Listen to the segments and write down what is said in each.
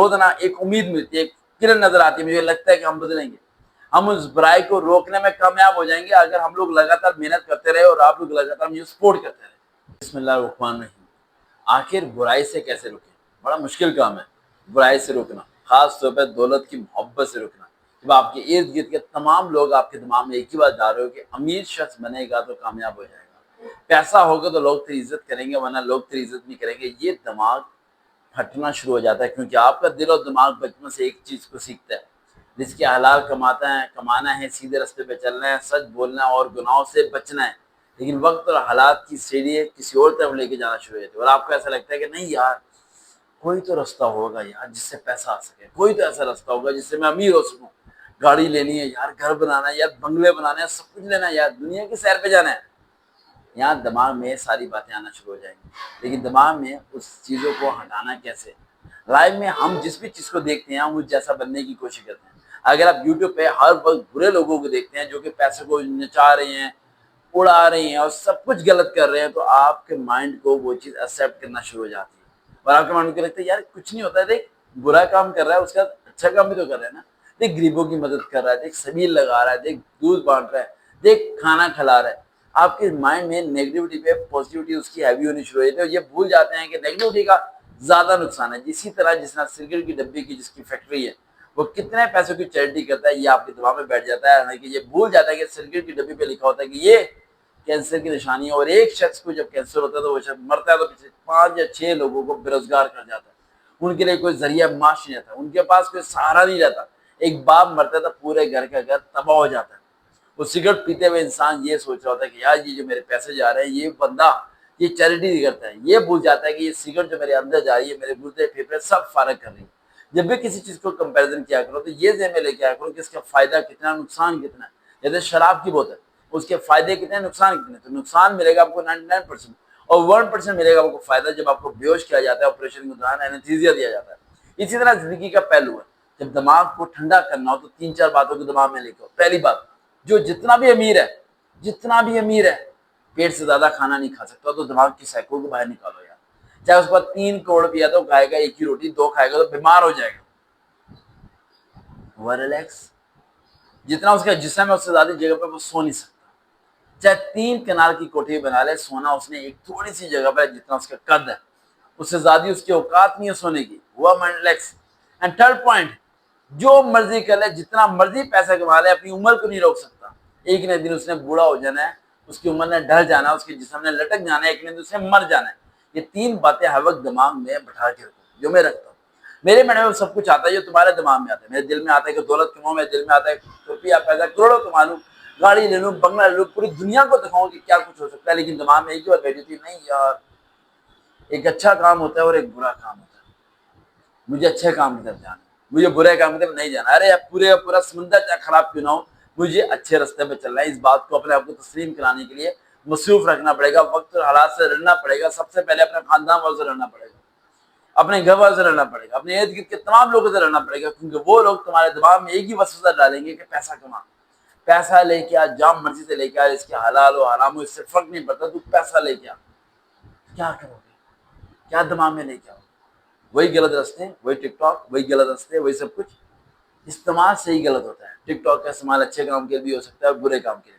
रोजाना एक उम्मीद मिलती है, एक किरण नजर आती है, मुझे लगता है कि हम बदलेंगे, हम उस बुराई को रोकने में कामयाब हो जाएंगे अगर हम लोग लगातार मेहनत करते रहे और आप लोग लगातार मुझे सपोर्ट करते रहे। बिस्मिल्लाहिर्रहमानिर्रहीम। आखिर बुराई से कैसे रोकें? बड़ा मुश्किल काम है बुराई से रोकना, खास तौर पर दौलत की मोहब्बत से रोकना। जब आपके इर्द गिर्द के तमाम लोग आपके दिमाग में एक ही बात डाल रहे हो कि अमीर शख्स बनेगा तो कामयाब हो जाएगा, पैसा होगा तो लोग तेरी इज्जत करेंगे वरना लोग तेरी इज्जत नहीं करेंगे, ये दिमाग फटना शुरू हो जाता है। क्योंकि आपका दिल और दिमाग बचपन से एक चीज को सीखता है, जिसके हलाल कमाना है, सीधे रास्ते पे चलना है, सच बोलना है और गुनाहों से बचना है। लेकिन वक्त और हालात की सीढ़ी किसी और तरफ लेके जाना शुरू हो जाती है और आपको ऐसा लगता है कि नहीं यार, कोई तो रास्ता होगा यार जिससे पैसा आ सके, कोई तो ऐसा रास्ता होगा जिससे मैं अमीर हो सकूं, गाड़ी लेनी है यार, घर बनाना है यार, बंगले बनाना है, सब कुछ लेना है यार, दुनिया की सैर पे जाना है। यहाँ दिमाग में सारी बातें आना शुरू हो जाएंगी, लेकिन दिमाग में उस चीज़ों को हटाना कैसे? लाइफ में हम जिस भी चीज़ को देखते हैं हम उस जैसा बनने की कोशिश करते हैं। अगर आप यूट्यूब पे हर वक्त बुरे लोगों को देखते हैं जो कि पैसे को नचा रहे हैं, उड़ा रहे हैं और सब कुछ गलत कर रहे हैं, तो आपके माइंड को वो चीज़ एक्सेप्ट करना शुरू हो जाती है और आपके माइंड को लगता है यार कुछ नहीं होता है, देख बुरा काम कर रहा है उसका अच्छा काम भी तो कर रहा है ना, देख गरीबों की मदद कर रहा है, देख सबील लगा रहा है, देख दूध बांट रहा है, देख खाना खिला रहा है। आपके माइंड में नेगेटिविटी पे पॉजिटिविटी उसकी हैवी होनी शुरू हो जाती है और ये भूल जाते हैं कि नेगेटिविटी का ज्यादा नुकसान है। इसी तरह जिसना सिगरेट की डब्बी की जिसकी फैक्ट्री है वो कितने पैसों की चैरिटी करता है, ये आपके दिमाग में बैठ जाता है। हालांकि ये भूल जाता है कि सिगरेट की डब्बी पे लिखा होता है कि ये कैंसर की निशानी है और एक शख्स को जब कैंसर होता है तो वो शख्स मरता है तो पीछे 5 या 6 लोगों को बेरोजगार कर जाता है। उनके लिए कोई जरिया माश नहीं रहता, उनके पास कोई सहारा नहीं रहता। एक बाप मरता है तो पूरे घर का घर तबाह हो जाता है। वो सिगरेट पीते हुए इंसान ये सोच रहा होता है कि यार ये जो मेरे पैसे जा रहे हैं ये बंदा ये चैरिटी नहीं करता है, ये भूल जाता है कि ये सिगरेट जो मेरे अंदर जा रही है मेरे गुर्दे फेफड़े सब फारग कर रही है। जब भी किसी चीज को कंपैरिजन किया करो तो ये ज़हन में लेके आया करो कि इसका फायदा कितना नुकसान कितना है। जैसे शराब की बोतल, उसके फायदे कितने नुकसान कितने, तो नुकसान मिलेगा आपको 99% और 1% मिलेगा आपको फायदा जब आपको बेहोश किया जाता है, ऑपरेशन के दौरान एनेस्थीसिया दिया जाता है। इसी तरह जिंदगी का पहलू है, जब दिमाग को ठंडा करना हो तो 3-4 बातों को दिमाग में लेके आओ। पहली बात, जो जितना भी अमीर है पेट से ज्यादा खाना नहीं खा सकता, तो दिमाग की साइकिल को बाहर निकालो यार। चाहे उसके बाद 3 करोड़ रुपया तो खाएगा एक ही रोटी, 2 खाएगा तो बीमार हो जाएगा। वह रिलैक्स, जितना उसका जिस्म है उससे ज्यादा जगह पर वो सो नहीं सकता। चाहे 3 कनाल की कोठरी बना ले, सोना उसने एक थोड़ी सी जगह पर जितना उसका कद है, उससे ज्यादा उसकी औकात नहीं है सोने की, वह mind relax. And third point, जो मर्जी कर ले, जितना मर्जी पैसा कमा ले, अपनी उम्र को नहीं रोक सकता। एक न दिन उसने बूढ़ा हो जाना है, उसकी उम्र ने ढल जाना है, उसके जिस्म ने लटक जाना है, एक न दिन उसने मर जाना है। ये 3 बातें हर वक्त दिमाग में बैठा के रखो, जो मैं रखता हूँ। मेरे मन में सब कुछ आता है जो तुम्हारे दिमाग में आता है। मेरे दिल में आता है कि दौलत कमाऊं, मेरे दिल में आता है रुपया पैसा करोड़ों कमा लूं, गाड़ी ले लूं, बंगला ले लूं, पूरी दुनिया को दिखाऊं कि क्या कुछ हो सकता है। लेकिन दिमाग में एक ही बात बैठी थी, नहीं यार, एक अच्छा काम होता है और एक बुरा काम होता है, मुझे अच्छे काम की तरफ जाना है, मुझे बुरे काम की तरफ नहीं जाना। अरे यार पूरे पूरा समंदर चाहे खराब क्यों ना हो, मुझे अच्छे रास्ते पे चलना है। इस बात को अपने आप को तस्लीम कराने के लिए मसरूफ रखना पड़ेगा, वक्त और हालात से लड़ना पड़ेगा। सबसे पहले अपने खानदान वालों से लड़ना पड़ेगा, अपने घर वालों से लड़ना पड़ेगा, अपने इर्द गिर्द के तमाम लोगों से लड़ना पड़ेगा, क्योंकि वो लोग तुम्हारे दिमाग में एक ही वसवसा डालेंगे कि पैसा कमा, पैसा लेके आ, जाम मर्जी से लेके आ, इसके हलाल और हराम हो इससे फर्क नहीं पड़ता, तू पैसा लेके आ। क्या करोगे, क्या दिमाग में लेके आओ? वही गलत रास्ते, वही टिकटॉक, वही गलत रास्ते, वही सब कुछ। इस्तेमाल से ही गलत होता है। टिकटॉक का इस्तेमाल अच्छे काम के लिए भी हो सकता है, बुरे काम के लिए भी।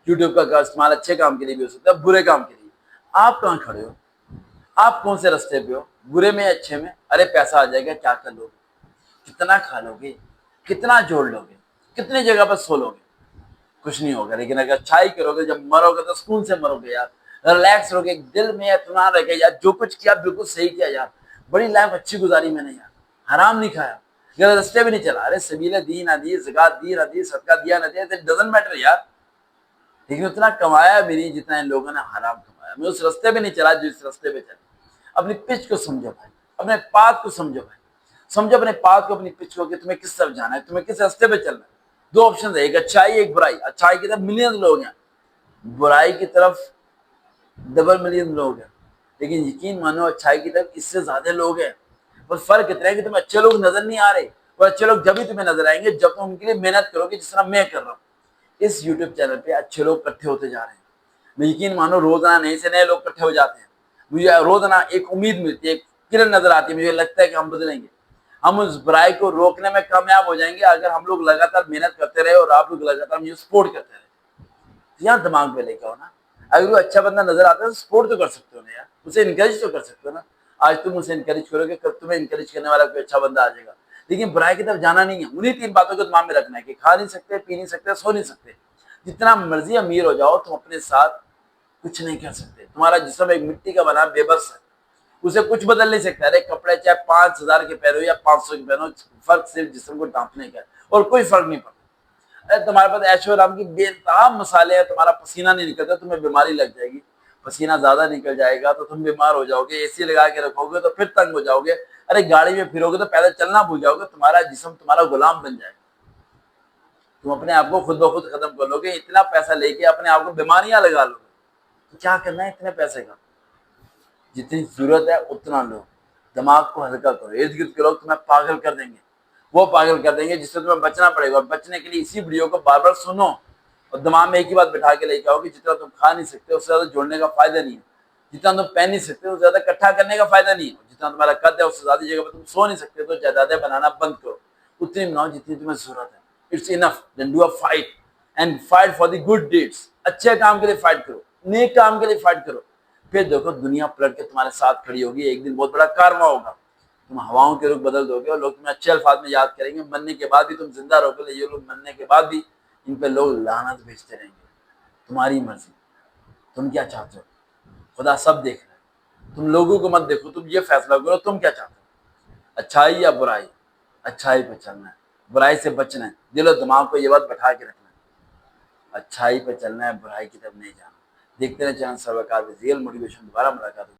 यूट्यूब का इस्तेमाल अच्छे काम के लिए भी हो सकता है, बुरे काम के लिए। आप कहाँ खड़े हो? आप कौन से रास्ते पे हो, बुरे में अच्छे में? अरे पैसा आ जाएगा, क्या कर लोगे, कितना खा लोगे, कितना जोड़ लोगे, कितनी जगह पर सो लोगे? कुछ नहीं होगा। लेकिन अगर अच्छाई करोगे, जब मरोगे तो सुकून से मरोगे यार, रिलैक्स रहोगे, दिल में इत्मीनान रखे यार, जो कुछ किया बिल्कुल सही किया यार, बड़ी लाइफ अच्छी गुजारी मैंने यार, हराम नहीं खाया, गलत रास्ते भी नहीं चला। अरे सबीले दी ना दी, ज़कात दी ना दी, सदका दिया ना दिया, इट डजंट मैटर यार। लेकिन उतना कमाया भी नहीं जितना इन लोगों ने हराम कमाया। मैं उस रास्ते पे नहीं चला जिस रास्ते पे चला। अपनी पिच को समझो भाई, अपने पाथ को समझो भाई, समझो अपने पाथ को, अपनी पिच को कि तुम्हें किस तरफ जाना है, तुम्हें किस रास्ते पे चलना है। 2 ऑप्शन है, एक अच्छाई एक बुराई। अच्छाई की तरफ मिलियन लोग हैं, बुराई की तरफ डबल मिलियन लोग हैं। लेकिन यकीन मानो अच्छाई की तरफ इससे ज्यादा लोग हैं। बस फर्क इतना है कि तुम्हें अच्छे लोग नजर नहीं आ रहे, और अच्छे लोग जब भी तुम्हें नजर आएंगे जब तुम उनके लिए मेहनत करोगे, जिस तरह मैं कर रहा हूँ। इस यूट्यूब चैनल पे अच्छे लोग इकट्ठे होते जा रहे हैं। मैं यकीन मानो रोजाना नए से नए लोग इकट्ठे हो जाते हैं। मुझे रोजाना एक उम्मीद मिलती है, एक किरण नजर आती है, मुझे लगता है कि हम बदलेंगे। हम उस बुराई को रोकने में कामयाब हो जाएंगे अगर हम लोग लगातार मेहनत करते रहे और आप लोग लगातार मुझे सपोर्ट करते रहे। यहाँ दिमाग में लेके आओ ना, अगर वो अच्छा बंदा नजर आता है तो सपोर्ट तो कर सकते हो ना यार, उसे इनकरेज तो कर सकते हो ना। आज तुम उसे इनकरेज करोगे, कल तुम्हें इनकरेज करने वाला कोई अच्छा बंदा आ जाएगा। लेकिन बुराई की तरफ जाना नहीं है। उन्हीं 3 बातों को दिमाग में रखना है कि खा नहीं सकते, पी नहीं सकते, सो नहीं सकते। जितना मर्जी अमीर हो जाओ, तुम अपने साथ कुछ नहीं कर सकते। तुम्हारा जिस्म एक मिट्टी का बना बेबस है, उसे कुछ बदल नहीं सकता। अरे कपड़े चाहे 5,000 के पहनो या 500 के पहनो, फर्क सिर्फ जिस्म को ढांपने का है और कोई फर्क नहीं पड़ता। अरे तुम्हारे पास ऐशो आराम की बेतहाब मसाले हैं, तुम्हारा पसीना नहीं निकलता, तुम्हें बीमारी लग जाएगी। पसीना ज्यादा निकल जाएगा तो तुम बीमार हो जाओगे, एसी लगा के रखोगे तो फिर तंग हो जाओगे, अरे गाड़ी में फिरोगे तो पैदल चलना भूल जाओगे, तुम्हारा जिस्म तुम्हारा गुलाम बन जाएगा। तुम अपने आप को खुद ब खुद खत्म कर लोगे। इतना पैसा लेके अपने आप को बीमारियां लगा लोगे। तो क्या करना है इतने पैसे का? जितनी जरूरत है उतना लो, दिमाग को हल्का करो। इर्द गिर्द के लोग तुम्हें पागल कर देंगे, वो पागल कर देंगे जिससे तुम्हें बचना पड़ेगा। और बचने के लिए इसी वीडियो को बार बार सुनो और दिमाग में एक ही बात बिठा के लेके आओ कि जितना तुम खा नहीं सकते उससे ज्यादा जोड़ने का फायदा नहीं है, जितना तुम पहन नहीं सकते उससे ज्यादा इकट्ठा करने का फायदा नहीं है, जितना तुम्हारा कद है उससे ज्यादा जगह पर तुम सो नहीं सकते तो जायदादें बनाना बंद करो। उतनी बनाओ जितनी तुम्हें जरूरत है। It's enough. Then do a fight and fight for the good deeds. अच्छे काम के लिए फाइट करो, नेक काम के लिए फाइट करो। फिर देखो दुनिया पलट के तुम्हारे साथ खड़ी होगी। एक दिन बहुत बड़ा कारवा होगा, तुम हवाओं के रुख बदल दोगे और लोग तुम्हें अच्छे अल्फाज में याद करेंगे। मरने के बाद भी तुम जिंदा रहोगे, ये लोग मरने के बाद भी इन पे लोग लानत भेजते रहेंगे। तुम्हारी मर्जी, तुम क्या चाहते हो? खुदा सब देख रहा है। तुम लोगों को मत देखो, तुम ये फैसला करो तुम क्या चाहते हो, अच्छाई या बुराई। अच्छाई पे चलना है, बुराई से बचना है। दिलो दिमाग को ये बात बैठा के रखना है, अच्छाई पे चलना है, बुराई की तरफ नहीं जाना। देखते रहे चैनल सर्वकार रियल मोटिवेशन। दोबारा मुलाकात होगी।